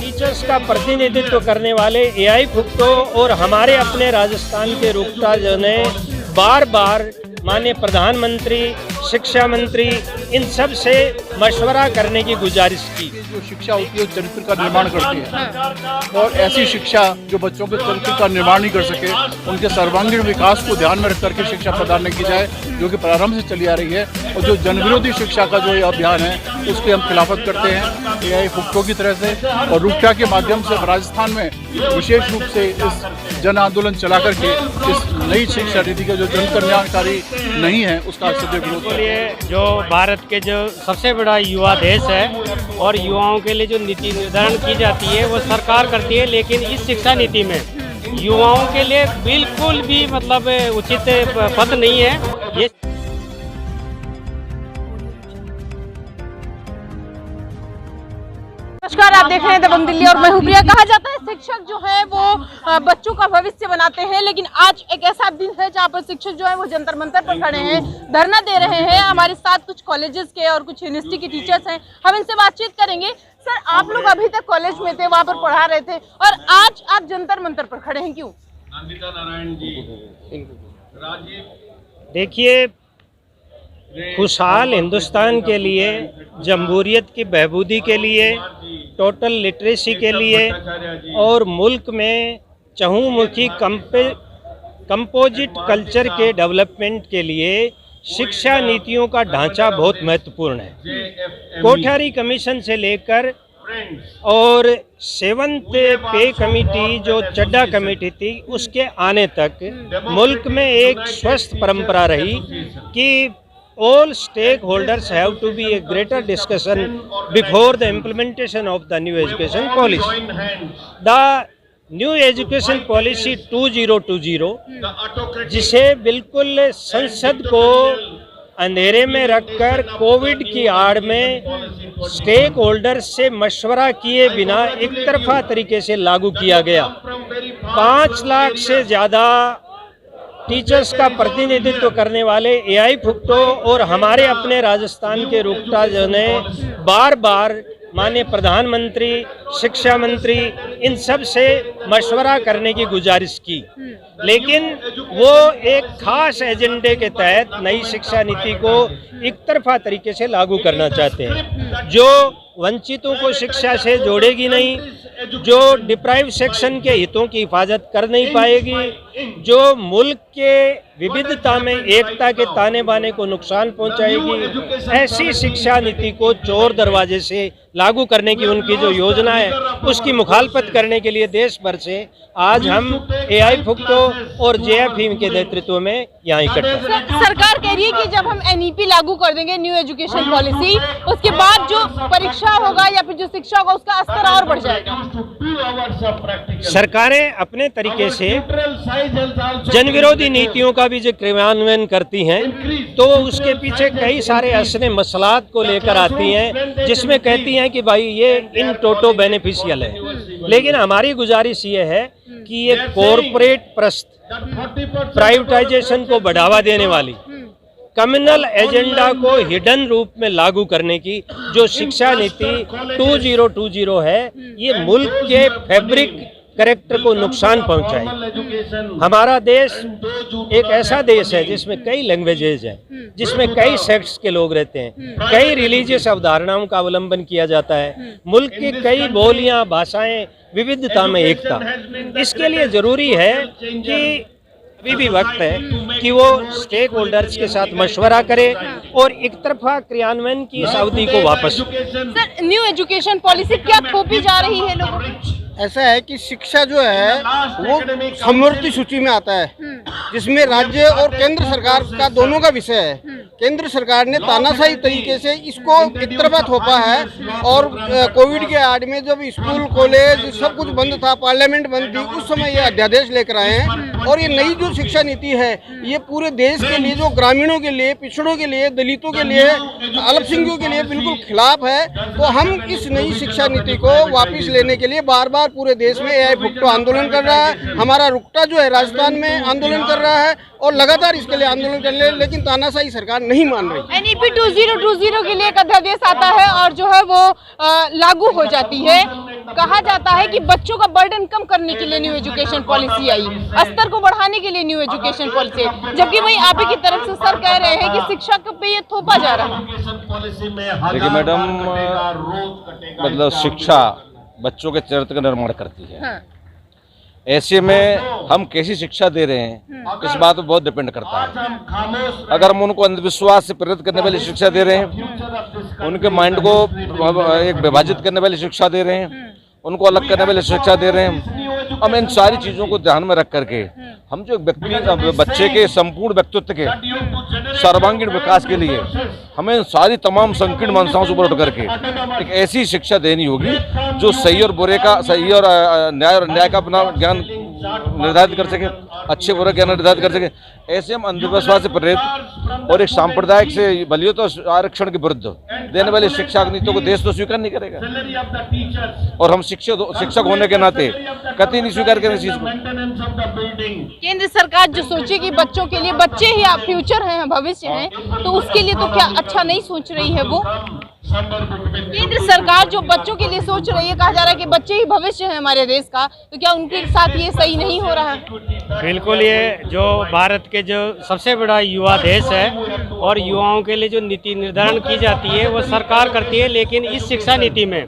Teachers का प्रतिनिधित्व करने वाले एआई फुक्टो और हमारे अपने राजस्थान के रूपताज ने बार बार माननीय प्रधानमंत्री, शिक्षा मंत्री इन सब से मशवरा करने की गुजारिश की। जो शिक्षा होती है चरित्र का निर्माण करती है और ऐसी शिक्षा जो बच्चों के चरित्र का निर्माण नहीं कर सके उनके सर्वांगीण विकास को ध्यान में रख करके शिक्षा प्रदान नहीं की जाए, जो कि प्रारंभ से चली आ रही है। और जो जनविरोधी शिक्षा का जो ये अभियान है उसकी हम खिलाफत करते हैं एआई फुक्टो की तरह से। और रूपटा के माध्यम से राजस्थान में विशेष रूप से इस जन आंदोलन चला करके इस नई शिक्षा नीति का जो जन कल्याणकारी नहीं है उसका सदैव विरोध करते हैं। जो भारत के जो सबसे बड़ा युवा देश है और युवाओं के लिए जो नीति निर्धारण की जाती है वो सरकार करती है, लेकिन इस शिक्षा नीति में युवाओं के लिए बिल्कुल भी मतलब उचित पद नहीं है। ये नमस्कार, आप देख रहे हैं दबंग दिल्ली और मैं हूं प्रिया। कहा जाता है शिक्षक जो है वो बच्चों का भविष्य बनाते हैं, लेकिन आज एक ऐसा दिन है जहां पर शिक्षक जो है वो जंतर मंतर पर खड़े हैं, धरना दे रहे हैं। हमारे साथ कुछ कॉलेजेस के और कुछ यूनिवर्सिटी के टीचर्स हैं, हम इनसे बातचीत करेंगे। सर, आप लोग अभी तक कॉलेज में थे, वहाँ पर पढ़ा रहे थे और आज आप जंतर मंतर पर खड़े हैं, क्यों? नारायण जी, देखिए, खुशहाल हिंदुस्तान के लिए, जमहूरियत की बहबूदी के लिए, टोटल लिटरेसी के लिए और मुल्क में चहुमुखी कंपोजिट कल्चर के डेवलपमेंट के लिए शिक्षा नीतियों का ढांचा बहुत महत्वपूर्ण है। कोठारी कमीशन से लेकर और 7th पे कमेटी जो चड्डा कमेटी थी उसके आने तक मुल्क में एक स्वस्थ परंपरा रही कि all stakeholders have to be a greater discussion before the implementation of the new education policy. The new education policy 2020 जिसे बिल्कुल संसद को अंधेरे में रखकर कोविड की आड़ में स्टेक होल्डर्स से मशवरा किए बिना एक तरफा तरीके से लागू किया गया। 5 लाख से ज़्यादा टीचर्स का प्रतिनिधित्व करने वाले एआई फुक्टो और हमारे अपने राजस्थान के रूपताज ने बार बार माननीय प्रधानमंत्री, शिक्षा मंत्री इन सब से मशवरा करने की गुजारिश की, लेकिन वो एक खास एजेंडे के तहत नई शिक्षा नीति को एक तरफा तरीके से लागू करना चाहते हैं, जो वंचितों को शिक्षा से जोड़ेगी नहीं, जो डिप्राइव सेक्शन के हितों की हिफाजत कर नहीं पाएगी, जो मुल्क के विविधता में एकता के ताने बाने को नुकसान पहुंचाएगी। ऐसी शिक्षा नीति को चोर दरवाजे से लागू करने की उनकी जो योजना है उसकी मुखालफत करने के लिए देश भर से आज हम एआई फुक्टो और जेएफई के नेतृत्व में यहाँ इकट्ठे हैं। सरकार कह रही है कि जब हम एनईपी लागू कर देंगे, न्यू एजुकेशन पॉलिसी, उसके बाद जो परीक्षा होगा या फिर जो शिक्षा होगा उसका स्तर और बढ़ जाएगा। सरकारें अपने तरीके से जनविरोधी नीतियों का भी जो क्रियान्वयन करती हैं तो उसके पीछे कई सारे असले मसलात को लेकर आती हैं, जिसमें कहती हैं कि भाई ये इन टोटो बेनिफिशियल है। लेकिन हमारी गुजारिश ये है कि ये कॉरपोरेट प्राइवेटाइजेशन को बढ़ावा देने वाली कम्युनल एजेंडा को हिडन रूप में लागू करने की जो शिक्षा नीति 2020 है, ये मुल्क के फैब्रिक कैरेक्टर को नुकसान पहुंचाए। हमारा देश एक ऐसा देश है जिसमें कई लैंग्वेजेज हैं, जिसमें कई सेक्ट्स के लोग रहते हैं, कई रिलीजियस अवधारणाओं का अवलंबन किया जाता है, मुल्क की कई बोलियां, भाषाएं, विविधता में एकता। इसके लिए जरूरी है कि अभी भी वक्त है कि वो स्टेक होल्डर्स के साथ मशवरा करे और एक तरफा क्रियान्वयन की इस अवधि को वापस। सर, न्यू एजुकेशन पॉलिसी क्या थोपी जा रही है लोगों को? ऐसा है कि शिक्षा जो है वो समवर्ती सूची में आता है, जिसमें राज्य और केंद्र सरकार का दोनों का विषय है। केंद्र सरकार ने तानाशाही तरीके से इसको एक तरफा थोपा है और कोविड के आड़ में जब स्कूल, कॉलेज सब कुछ बंद था, पार्लियामेंट बंद थी, उस समय ये अध्यादेश लेकर आए हैं और ये नई जो शिक्षा नीति है ये पूरे देश के लिए, जो ग्रामीणों के लिए, पिछड़ों के लिए, दलितों के लिए, अल्पसंख्यकों के लिए बिल्कुल खिलाफ है। तो हम इस नई शिक्षा नीति को वापस लेने के लिए बार बार पूरे देश में एआई फुक्टो आंदोलन कर रहा है। हमारा रुकटा जो है राजस्थान में आंदोलन कर रहा है और लगातार इसके लिए आंदोलन कर रहे हैं, लेकिन तानाशाही सरकार नहीं मान रही। NEP 2020 के लिए एक अध्यादेश आता है और जो है वो लागू हो जाती है। कहा जाता है कि बच्चों का बर्डन कम करने के लिए न्यू एजुकेशन पॉलिसी आई, स्तर को बढ़ाने के लिए न्यू एजुकेशन पॉलिसी, जबकि वही आप ही की तरफ से सर कह रहे हैं कि शिक्षा पे ये थोपा जा रहा है। देखिए मैडम, मतलब शिक्षा बच्चों के चरित्र का निर्माण करती है। हाँ। ऐसे में हम कैसी शिक्षा दे रहे हैं इस बात पर बहुत डिपेंड करता है। अगर हम उनको अंधविश्वास से प्रेरित करने वाली शिक्षा दे रहे हैं, उनके माइंड को एक विभाजित करने वाली शिक्षा दे रहे हैं, उनको अलग करने वाली शिक्षा दे रहे हैं, हम इन सारी चीज़ों को ध्यान में रख करके हम जो व्यक्ति बच्चे के संपूर्ण व्यक्तित्व के सर्वांगीण विकास के लिए हमें सारी तमाम संकीर्ण मंशाओं से ऊपर उठ करके एक ऐसी शिक्षा देनी होगी जो सही और बुरे का, सही और न्याय का अपना ज्ञान निर्धारित कर सके, अच्छे बुरे ज्ञान निर्धारित कर सके। ऐसे हम अंधविश्वास से प्रेरित और एक सांप्रदायिक से बलियों तो आरक्षण के विरुद्ध देने वाली शिक्षा नीतियों को देश तो स्वीकार नहीं करेगा, और हम शिक्षक होने के नाते कतई नहीं स्वीकार करेंगे इस चीज को। केंद्र सरकार जो सोचे कि बच्चों के लिए, बच्चे ही फ्यूचर हैं, भविष्य हैं, तो उसके लिए तो क्या अच्छा नहीं सोच रही है वो? केंद्र सरकार जो बच्चों के लिए सोच रही है, कहा जा रहा है कि बच्चे ही भविष्य है हमारे देश का, तो क्या उनके साथ ये सही नहीं हो रहा है? बिल्कुल, ये जो भारत के जो सबसे बड़ा युवा देश है और युवाओं के लिए जो नीति निर्धारण की जाती है वो सरकार करती है, लेकिन इस शिक्षा नीति में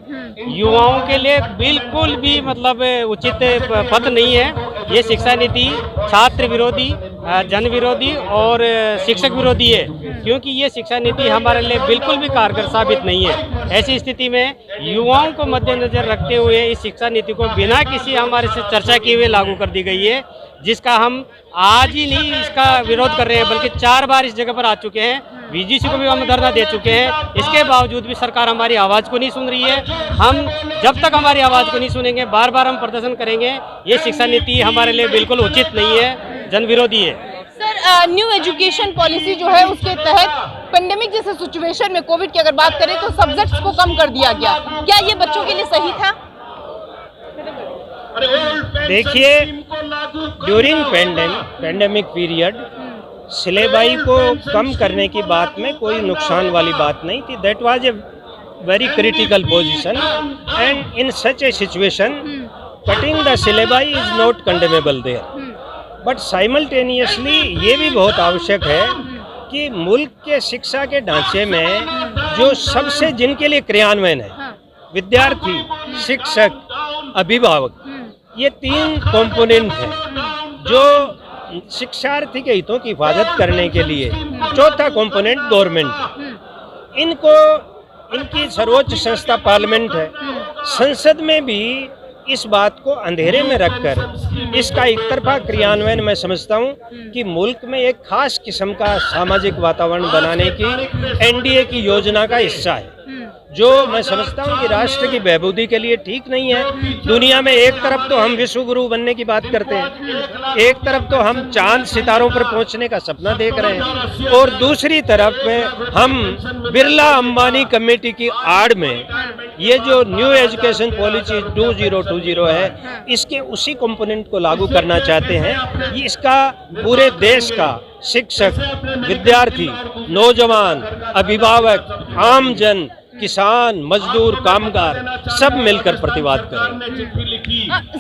युवाओं के लिए बिल्कुल भी मतलब उचित पथ नहीं है। ये शिक्षा नीति छात्र विरोधी, जन विरोधी और शिक्षक विरोधी है, क्योंकि ये शिक्षा नीति हमारे लिए बिल्कुल भी कारगर साबित नहीं है। ऐसी स्थिति में युवाओं को मद्देनजर रखते हुए इस शिक्षा नीति को बिना किसी हमारे से चर्चा किए हुए लागू कर दी गई है, जिसका हम आज ही नहीं इसका विरोध कर रहे हैं, बल्कि 4 बार इस जगह पर आ चुके हैं। VGC को भी हम धरना दे चुके हैं। इसके बावजूद भी सरकार हमारी आवाज़ को नहीं सुन रही है। हम जब तक हमारी आवाज़ को नहीं सुनेंगे, बार बार हम प्रदर्शन करेंगे। ये शिक्षा नीति हमारे लिए बिल्कुल उचित नहीं है, जन विरोधी है। सर, न्यू एजुकेशन पॉलिसी जो है उसके तहत पेंडेमिक जैसे सिचुएशन में, कोविड की अगर बात करें तो सब्जेक्ट्स को कम कर दिया गया, क्या ये बच्चों के लिए सही था? देखिए, ड्यूरिंग पेंडेमिक पीरियड सिलेबाई को कम करने की बात में कोई नुकसान वाली बात नहीं थी। That was a very critical position and in such a situation cutting the syllabi is not condemnable there. But simultaneously ये भी बहुत आवश्यक है कि मुल्क के शिक्षा के ढांचे में जो सबसे जिनके लिए क्रियान्वयन है, विद्यार्थी, शिक्षक, अभिभावक, ये 3 कंपोनेंट हैं जो शिक्षार्थी के हितों की हिफाजत करने के लिए। चौथा कंपोनेंट गवर्नमेंट, इनकी सर्वोच्च संस्था पार्लियामेंट है। संसद में भी इस बात को अंधेरे में रखकर इसका एक तरफा क्रियान्वयन मैं समझता हूं कि मुल्क में एक खास किस्म का सामाजिक वातावरण बनाने की NDA की योजना का हिस्सा है, जो मैं समझता हूं कि राष्ट्र की बहबूदी के लिए ठीक नहीं है। दुनिया में एक तरफ तो हम विश्व गुरु बनने की बात करते हैं, एक तरफ तो हम चांद सितारों पर पहुंचने का सपना देख रहे हैं, और दूसरी तरफ में हम बिरला अंबानी कमेटी की आड़ में ये जो न्यू एजुकेशन पॉलिसी 2020 है, इसके उसी कंपोनेंट को लागू करना चाहते हैं। ये इसका पूरे देश का शिक्षक, विद्यार्थी, नौजवान, अभिभावक, आमजन, किसान, मजदूर, कामगार सब मिलकर प्रतिवाद करें।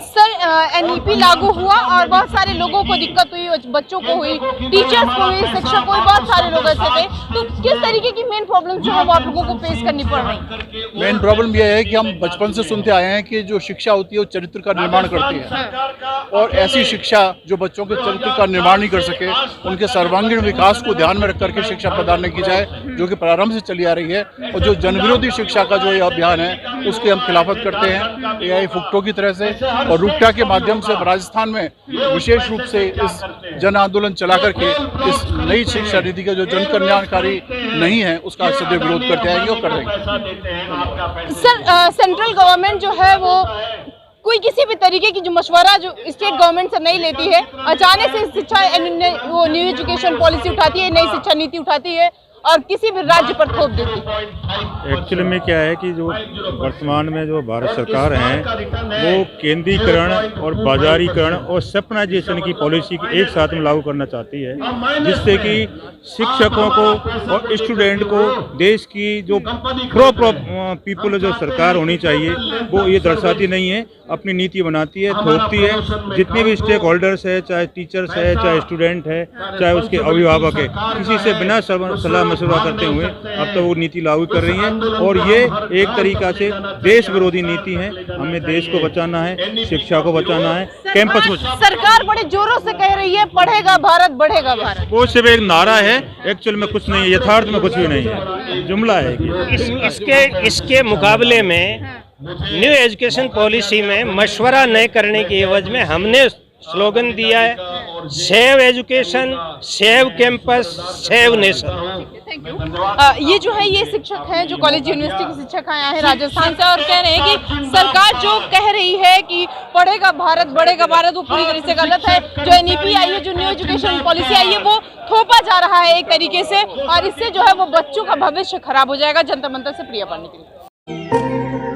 सर, NEP लागू हुआ और बहुत सारे लोगों को दिक्कत हुई, बच्चों को हुई, टीचर्स को हुई, शिक्षक को हुई, बहुत सारे लोग ऐसे थे। तो किस तरीके की मेन प्रॉब्लम जो है वो आप लोगों को फेस करनी पड़ रही? मेन प्रॉब्लम यह है कि हम बचपन से सुनते आए हैं कि जो शिक्षा होती है वो चरित्र का निर्माण करती है, और ऐसी शिक्षा जो बच्चों के चरित्र का निर्माण नहीं कर सके, उनके सर्वांगीण विकास को ध्यान में रख करके शिक्षा प्रदान नहीं की जाए, जो कि प्रारंभ से चली आ रही है। और जो जनविरोधी शिक्षा का जो ये अभियान है उसकी हम खिलाफत करते हैं एआई फुक्टो की तरह से, और रुकटा के माध्यम से राजस्थान में विशेष रूप से इस जन आंदोलन चला करके इस नई शिक्षा नीति का जो जन कल्याणकारी नहीं है उसका सदैव विरोध करते आएंगे और कर देंगे। सर, सेंट्रल गवर्नमेंट जो है वो कोई किसी भी तरीके की जो मशवरा जो स्टेट गवर्नमेंट से नहीं लेती है, अचानक से शिक्षा वो न्यू एजुकेशन पॉलिसी उठाती है, नई शिक्षा नीति उठाती है और किसी भी राज्य पर थोप देती है। एक्चुअली में क्या है कि जो वर्तमान में जो भारत सरकार है वो केंद्रीकरण और बाजारीकरण और सेपनाइजेशन की पॉलिसी की एक साथ में लागू करना चाहती है, जिससे कि शिक्षकों को और स्टूडेंट को देश की जो पीपल जो सरकार होनी चाहिए वो ये दर्शाती नहीं है, अपनी नीति बनाती है, थोपती है। जितने भी स्टेक होल्डर्स है, चाहे टीचर्स है, चाहे स्टूडेंट है, चाहे उसके अभिभावक है, किसी से बिना सलाह मशवरा करते हुए अब तो वो नीति लागू कर रही है और ये एक तरीका से देश विरोधी नीति है। हमें देश को बचाना है, शिक्षा को बचाना है, कैंपस को। सरकार बड़े जोरों से कह रही है पढ़ेगा भारत बढ़ेगा भारत। वो सिर्फ एक नारा है, एक्चुअल में कुछ नहीं है, यथार्थ में कुछ भी नहीं है, जुमला है। इसके मुकाबले में न्यू एजुकेशन पॉलिसी में मशवरा न करने की एवज में हमने स्लोगन दिया है, save education, save campus, save nation. Thank you. ये जो है ये शिक्षक हैं जो कॉलेज यूनिवर्सिटी के शिक्षक आए हैं राजस्थान से और कह रहे हैं कि सरकार जो कह रही है कि पढ़ेगा भारत बढ़ेगा भारत, वो पूरी तरह से गलत है। जो एनईपी आई है, जो न्यू एजुकेशन पॉलिसी आई है, वो थोपा जा रहा है एक तरीके से और इससे जो है वो बच्चों का भविष्य खराब हो जाएगा। जनता मंतर से प्रिया पांडे के लिए।